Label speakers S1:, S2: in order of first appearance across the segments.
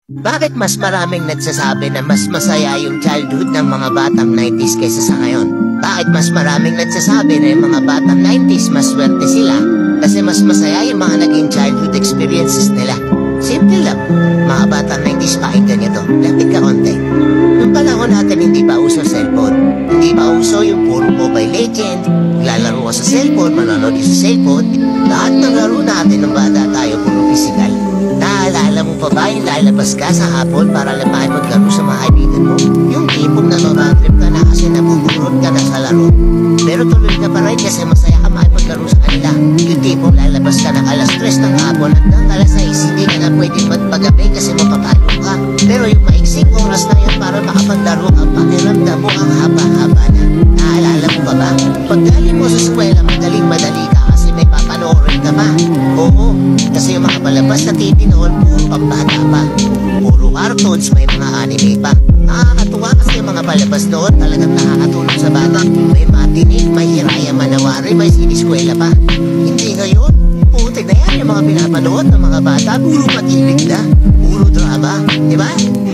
S1: Bakit mas maraming nagsasabi na mas masaya yung childhood ng mga batang 90s kaysa sa ngayon? Bakit mas maraming nagsasabi na yung mga batang 90s mas swerte sila kasi mas masaya yung mga naging childhood experiences nila? Simple lang. Mga batang 90s pakinggan nyo to. Lapit ka konti. Noong panahon natin hindi pa uso cellphone. Hindi pa uso yung puro Mobile Legend. Lalaro ka sa cellphone, manonood sa cellphone. Lahat ng laro natin ng bata tayo puro physical. Naalala mo pa ba yung lalabas ka sa hapon para lang makipaglaro sa mga kaibigan mo? Yung tipong nababatrip ka na kasi nabuburot ka na sa laro. Pero tuloy ka pa rin kasi masaya ka makipaglaro sa kanila. Yung tipong lalabas ka ng alas 3 ng hapon hanggang alas 6, hindi ka na pwede magpagabi kasi mapapalo ka. Pero yung maiksing oras na yun para makapaglaro ka, pakiramdam mo ang haba-haba na. Naalala mo pa ba? Pag galing mo sa eskwela, madaling-madali ka kasi may papanoorin ka pa. Oo, kasi yung mga palabas na TV noon, puro pambata pa. Puro cartoons, may mga anime pa. Nakakatuwa kasi yung mga palabas noon talagang nakakatulong sa bata. May matinig, may Hiraya Manawari, may siniskwela pa. Hindi ngayon, putik na yan yung mga pinapanood ng mga bata. Puro patinig na, puro drama, di ba?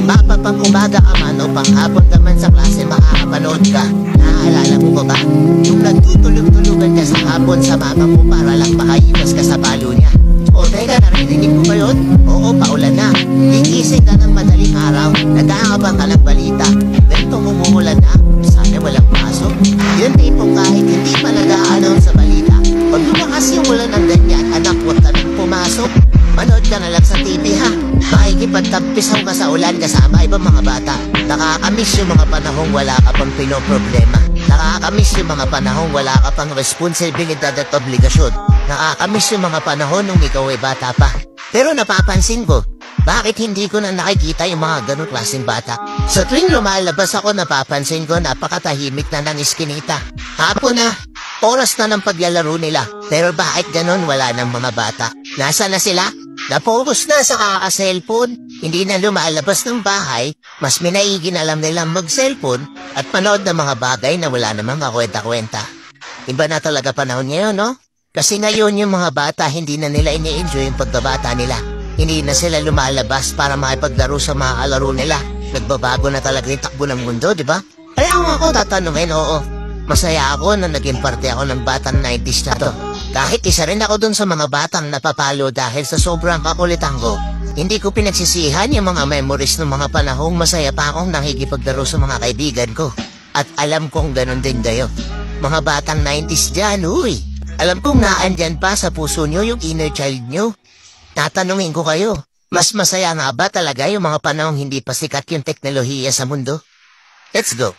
S1: Baka pang umaga ka man o pang hapon ka man sa klase makakapanood ka. Naalala mo ba ba? Yung nagtutulog-tulugan ka sa hapon sa mama mo para lang makaiwas ka sa palo niya. O teka, narinig mo ba yun? Oo, paulan na. Gigising ka ng madaling araw, nag-aabang ka ng balita. Ganito umuulan na, sana walang pasok. Yun tipong kahit hindi pa nag-a-announce sa balita. Pag lumakas yung ulan ng ganyan, anak, huwag ka nang pumasok. Manood ka na lang sa TV ha. Makikipagtampisaw ka sa ulan kasama ibang mga bata. Nakakamiss yung mga panahong wala ka pang pinoproblema. Nakakamiss yung mga panahong wala ka pang responsibilidad at obligasyon. Nakakamiss yung mga panahon nung ikaw ay bata pa. Pero napapansin ko, bakit hindi ko na nakikita yung mga ganong klaseng bata? Sa tuwing lumalabas ako, napapansin ko napakatahimik na ng iskinita. Hapon na, oras na ng paglalaro nila. Pero bakit ganon wala ng mga bata? Nasa na sila? Napokus na sa kaka-cellphone. Hindi na lumalabas ng bahay. Mas minaigin alam nilang mag-cellphone at manood ng mga bagay na wala namang kakwenta-kwenta. Iba na talaga panahon ngayon, no? Kasi ngayon yung mga bata hindi na nila ini-enjoy yung pagkabata nila. Hindi na sila lumalabas para makipaglaro sa mga kalaro nila. Nagbabago na talaga yung takbo ng mundo, di ba? Kaya ako tatanungin, oo. Masaya ako na naging parte ako ng batang 90s na to. Kahit isa rin ako dun sa mga batang napapalo dahil sa sobrang kakulitan ko. Hindi ko pinagsisihan yung mga memories ng mga panahong masaya pa akong nakikipaglaro sa mga kaibigan ko. At alam kong ganun din kayo. Mga batang 90s dyan, uy. Alam kong naandyan pa sa puso nyo yung inner child nyo. Tatanungin ko kayo, mas masaya nga ba talaga yung mga panahong hindi pa sikat yung teknolohiya sa mundo? Let's go.